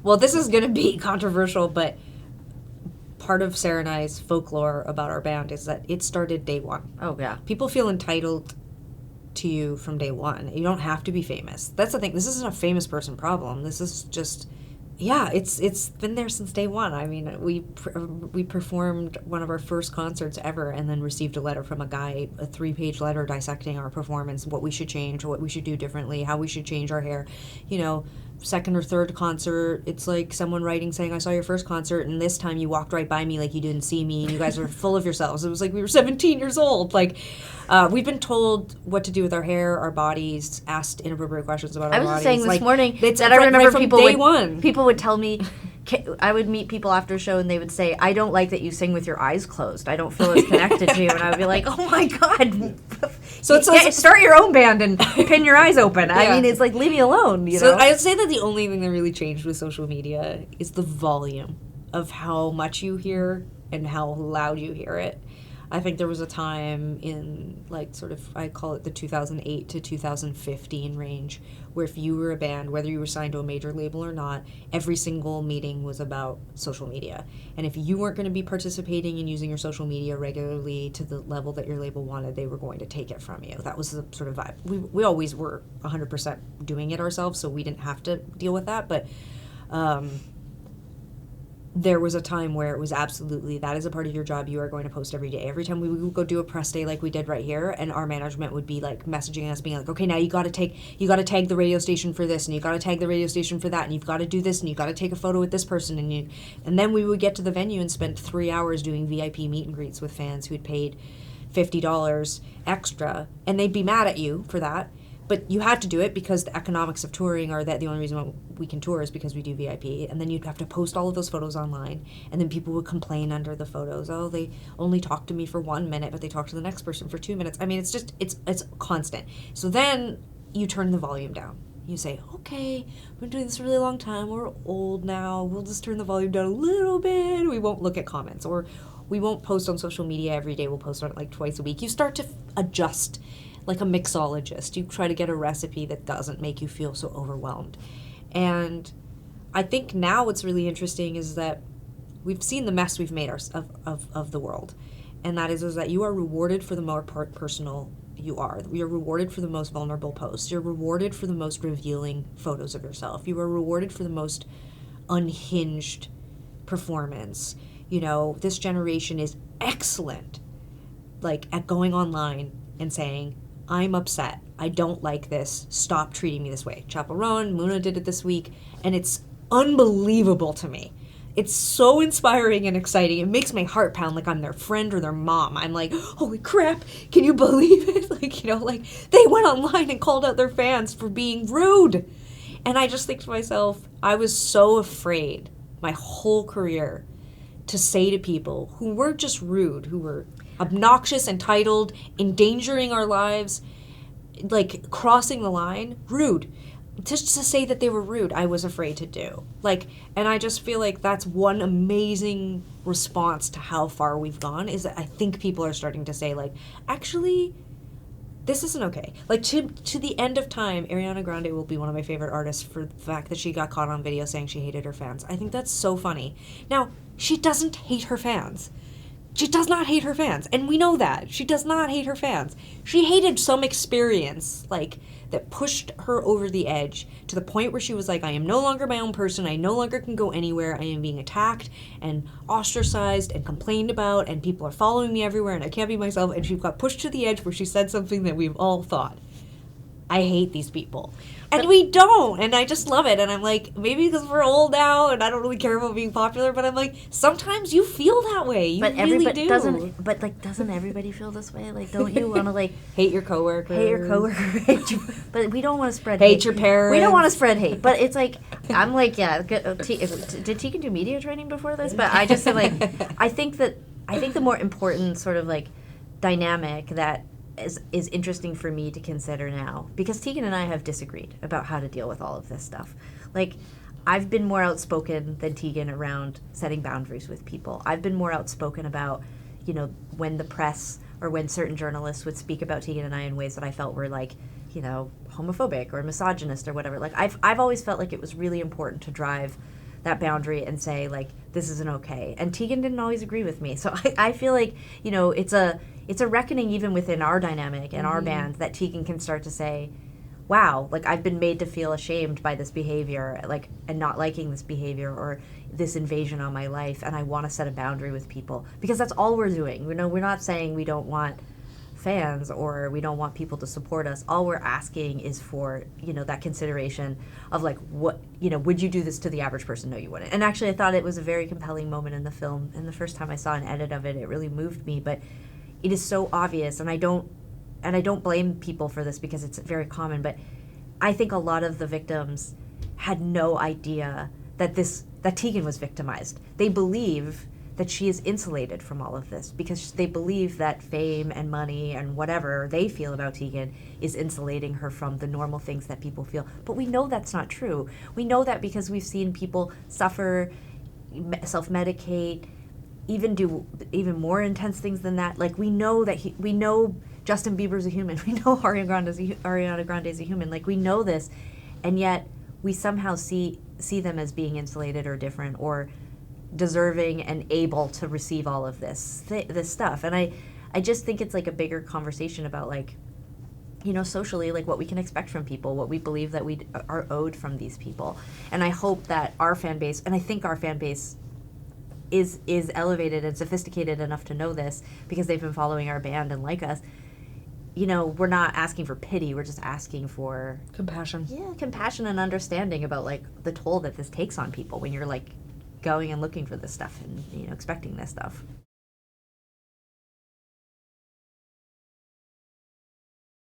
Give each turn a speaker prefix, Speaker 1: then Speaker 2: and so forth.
Speaker 1: Well, this is going to be controversial, but part of Sarah and I's folklore about our band is that it started day one.
Speaker 2: Oh, yeah.
Speaker 1: People feel entitled to you from day one. You don't have to be famous. That's the thing. This isn't a famous person problem. This is just, yeah, it's been there since day one. I mean, we performed one of our first concerts ever and then received a letter from a guy, a 3-page letter dissecting our performance, what we should change, what we should do differently, how we should change our hair. You know, second or third concert, it's like someone writing saying, I saw your first concert and this time you walked right by me like you didn't see me and you guys are full of yourselves. It was like we were 17 years old. Like, we've been told what to do with our hair, our bodies, asked inappropriate questions about our bodies.
Speaker 2: I was just saying this morning that
Speaker 1: I
Speaker 2: remember
Speaker 1: from
Speaker 2: people would tell me, I would meet people after a show and they would say, I don't like that you sing with your eyes closed. I don't feel as connected to you. And I would be like, oh my God. So it's like, start your own band and pin your eyes open. Yeah. I mean, it's like, leave me alone. You know?
Speaker 1: I would say that the only thing that really changed with social media is the volume of how much you hear and how loud you hear it. I think there was a time in, like, sort of, I call it the 2008 to 2015 range, where if you were a band, whether you were signed to a major label or not, every single meeting was about social media. And if you weren't going to be participating and using your social media regularly to the level that your label wanted, they were going to take it from you. That was the sort of vibe. We always were 100% doing it ourselves, so we didn't have to deal with that, but there was a time where it was absolutely, that is a part of your job. You are going to post every day. Every time we would go do a press day like we did right here, and our management would be like messaging us, being like, okay, now you got to tag the radio station for this, and you got to tag the radio station for that, and you've got to do this, and you got to take a photo with this person, and then we would get to the venue and spend 3 hours doing VIP meet and greets with fans who had paid $50 extra, and they'd be mad at you for that. But you had to do it because the economics of touring are that the only reason why we can tour is because we do VIP. And then you'd have to post all of those photos online. And then people would complain under the photos. Oh, they only talked to me for 1 minute, but they talked to the next person for 2 minutes. I mean, it's just, it's constant. So then you turn the volume down. You say, okay, we've been doing this a really long time. We're old now. We'll just turn the volume down a little bit. We won't look at comments. Or we won't post on social media every day. We'll post on it like twice a week. You start to adjust like a mixologist. You try to get a recipe that doesn't make you feel so overwhelmed. And I think now what's really interesting is that we've seen the mess we've made of the world. And that is that you are rewarded for the more personal you are. You're rewarded for the most vulnerable posts. You're rewarded for the most revealing photos of yourself. You are rewarded for the most unhinged performance. You know, this generation is excellent, like, at going online and saying, I'm upset. I don't like this. Stop treating me this way. Chappell Roan, Muna did it this week, and it's unbelievable to me. It's so inspiring and exciting. It makes my heart pound like I'm their friend or their mom. I'm like, holy crap, can you believe it? Like, you know, like, they went online and called out their fans for being rude. And I just think to myself, I was so afraid my whole career to say to people who weren't just rude, who were obnoxious, entitled, endangering our lives, like crossing the line, rude. Just to say that they were rude, I was afraid to do. Like, and I just feel like that's one amazing response to how far we've gone, is that I think people are starting to say, like, actually, this isn't okay. Like, to the end of time, Ariana Grande will be one of my favorite artists for the fact that she got caught on video saying she hated her fans. I think that's so funny. Now, she doesn't hate her fans. She does not hate her fans, and we know that. She does not hate her fans. She hated some experience, like, that pushed her over the edge to the point where she was like, I am no longer my own person. I no longer can go anywhere. I am being attacked and ostracized and complained about, and people are following me everywhere, and I can't be myself. And she got pushed to the edge where she said something that we've all thought. I hate these people. And we don't. And I just love it. And I'm like, maybe because we're old now and I don't really care about being popular, but I'm like, sometimes you feel that way. You really do.
Speaker 2: Doesn't everybody feel this way? Like, don't you want to, like...
Speaker 1: hate your coworkers.
Speaker 2: Hate your coworkers. But we don't want to spread hate.
Speaker 1: Hate your parents.
Speaker 2: We don't want to spread hate. But it's like, I'm like, yeah. Did Tegan do media training before this? But I just feel like, I think the more important sort of, like, dynamic that is interesting for me to consider now, because Tegan and I have disagreed about how to deal with all of this stuff. Like, I've been more outspoken than Tegan around setting boundaries with people. I've been more outspoken about, you know, when the press or when certain journalists would speak about Tegan and I in ways that I felt were, like, you know, homophobic or misogynist or whatever. Like, I've always felt like it was really important to drive that boundary and say, like, this isn't okay. And Tegan didn't always agree with me. So I feel like, you know, it's a reckoning even within our dynamic and our band that Tegan can start to say, wow, like, I've been made to feel ashamed by this behavior, like, and not liking this behavior or this invasion on my life, and I want to set a boundary with people. Because that's all we're doing. You know, we're not saying we don't want fans or we don't want people to support us. All we're asking is for, you know, that consideration of, like, what, you know, would you do this to the average person? No, you wouldn't. And actually I thought it was a very compelling moment in the film, and the first time I saw an edit of it, it really moved me. But it is so obvious, and I don't blame people for this because it's very common, but I think a lot of the victims had no idea that Tegan was victimized. They believe that she is insulated from all of this because they believe that fame and money and whatever they feel about Tegan is insulating her from the normal things that people feel. But we know that's not true. We know that because we've seen people suffer, self-medicate, even do even more intense things than that. Like, we know Justin Bieber's a human. We know Ariana Grande's a human. Like, we know this, and yet we somehow see them as being insulated or different or deserving and able to receive all of this stuff. And I just think it's like a bigger conversation about, like, you know, socially, like, what we can expect from people, what we believe that we are owed from these people. And I hope that our fan base, and I think our fan base is elevated and sophisticated enough to know this because they've been following our band and like us. You know, we're not asking for pity, we're just asking for
Speaker 1: compassion.
Speaker 2: Yeah, compassion and understanding about, like, the toll that this takes on people when you're, like, going and looking for this stuff and, you know, expecting this stuff.